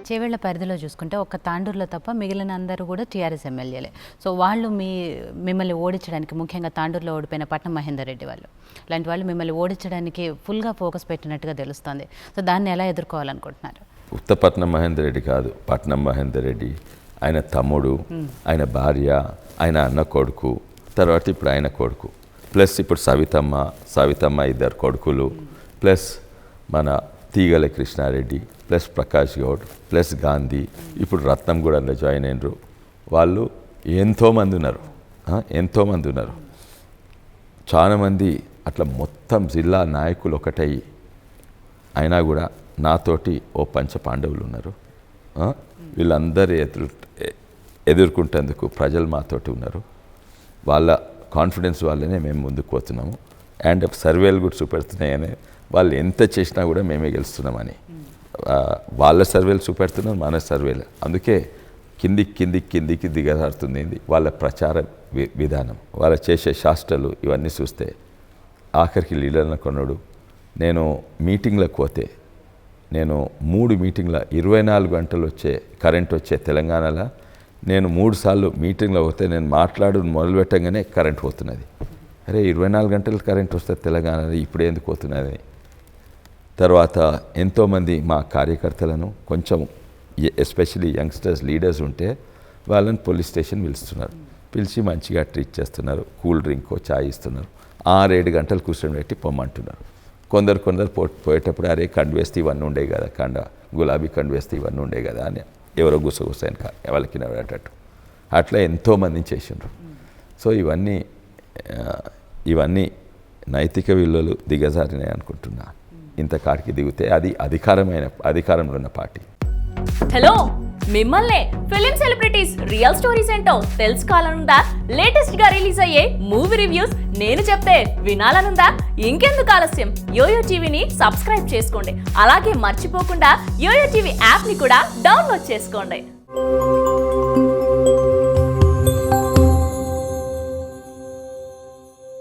చేవెళ్ల పరిధిలో చూసుకుంటే ఒక్క తాండూరులో తప్ప మిగిలిన అందరూ కూడా టీఆర్ఎస్ ఎమ్మెల్యేలే. సో వాళ్ళు మిమ్మల్ని ఓడించడానికి, ముఖ్యంగా తాండూరులో ఓడిపోయిన పట్నం మహేందర్ రెడ్డి వాళ్ళు లాంటి వాళ్ళు మిమ్మల్ని ఓడించడానికి ఫుల్గా ఫోకస్ పెట్టినట్టుగా తెలుస్తుంది. సో దాన్ని ఎలా ఎదుర్కోవాలనుకుంటున్నారు? ఉత్తపట్నం మహేందర్ రెడ్డి కాదు, పట్నం మహేందర్ రెడ్డి, ఆయన తమ్ముడు, ఆయన భార్య, ఆయన అన్న కొడుకు, తర్వాత ఇప్పుడు ఆయన కొడుకు, ప్లస్ ఇప్పుడు సవితమ్మ ఇద్దరు కొడుకులు, ప్లస్ మన తీగల కృష్ణారెడ్డి, ప్లస్ ప్రకాష్ గౌడ్, ప్లస్ గాంధీ, ఇప్పుడు రత్నం కూడా అందులో జాయిన్ అయినరు. వాళ్ళు ఎంతోమంది ఉన్నారు. చాలామంది అట్లా మొత్తం జిల్లా నాయకులు ఒకటై అయినా కూడా నాతోటి ఓ పంచ పాండవులు ఉన్నారు. వీళ్ళందరూ ఎదుర్కొంటేందుకు ప్రజలు మాతోటి ఉన్నారు. వాళ్ళ కాన్ఫిడెన్స్ వల్లనే మేము ముందుకు పోతున్నాము. అండ్ సర్వేలు కూడా చూపెడుతున్నాయని, వాళ్ళు ఎంత చేసినా కూడా మేమే గెలుస్తున్నామని వాళ్ళ సర్వేలు చూపెడుతున్నారు, మన సర్వేలు. అందుకే కిందికి దిగజారుతుంది వాళ్ళ ప్రచార విధానం, వాళ్ళు చేసే శాస్త్రాలు ఇవన్నీ చూస్తే. ఆఖరికి లీడర్ల కొన్నాడు. నేను మీటింగ్లకు పోతే, నేను 3 మీటింగ్ల 24 గంటలు కరెంట్ వచ్చే తెలంగాణలో నేను 3 సార్లు మీటింగ్లో పోతే నేను మొదలుపెట్టగానే కరెంట్ పోతున్నది. అరే 24 గంటలు కరెంట్ వస్తే తెలంగాణలో ఇప్పుడు ఎందుకు పోతున్నది? తర్వాత ఎంతోమంది మా కార్యకర్తలను కొంచెం ఎస్పెషలీ యంగ్స్టర్స్ లీడర్స్ ఉంటే వాళ్ళని పోలీస్ స్టేషన్ పిలిచి మంచిగా ట్రీట్ చేస్తున్నారు. కూల్ డ్రింక్ చాయ్ ఇస్తున్నారు. 6-7 గంటలు కూర్చొని పెట్టి పొమ్మంటున్నారు. కొందరు పోయేటప్పుడు అరే కండువేస్తే ఇవన్నీ ఉండే కదా, గులాబీ కండువేస్తే ఇవన్నీ ఉండే కదా అని ఎవరో గుసగుసాయని వాళ్ళకి నవ్వేటట్టు అట్లా ఎంతోమందిని చేసిండ్రు. సో ఇవన్నీ నైతిక విలువలు దిగజారినాయి అనుకుంటున్నా. ఇంత కాడికి దిగితే అది అధికారంలో ఉన్న పార్టీ. హలో, మిమ్మల్నే ఫిలిం సెలబ్రిటీస్ రియల్ స్టోరీస్ ఏంటో తెలుసుకోవాలనుందా? లేటెస్ట్ గా రిలీజ్ అయ్యే మూవీ రివ్యూస్ నేను చెప్తే వినాలనుందా? ఇంకెందుకు ఆలస్యం, యోయో టీవీని సబ్స్క్రైబ్ చేసుకోండి. అలాగే మర్చిపోకుండా యోయో టీవీ యాప్ ని కూడా డౌన్లోడ్ చేసుకోండి.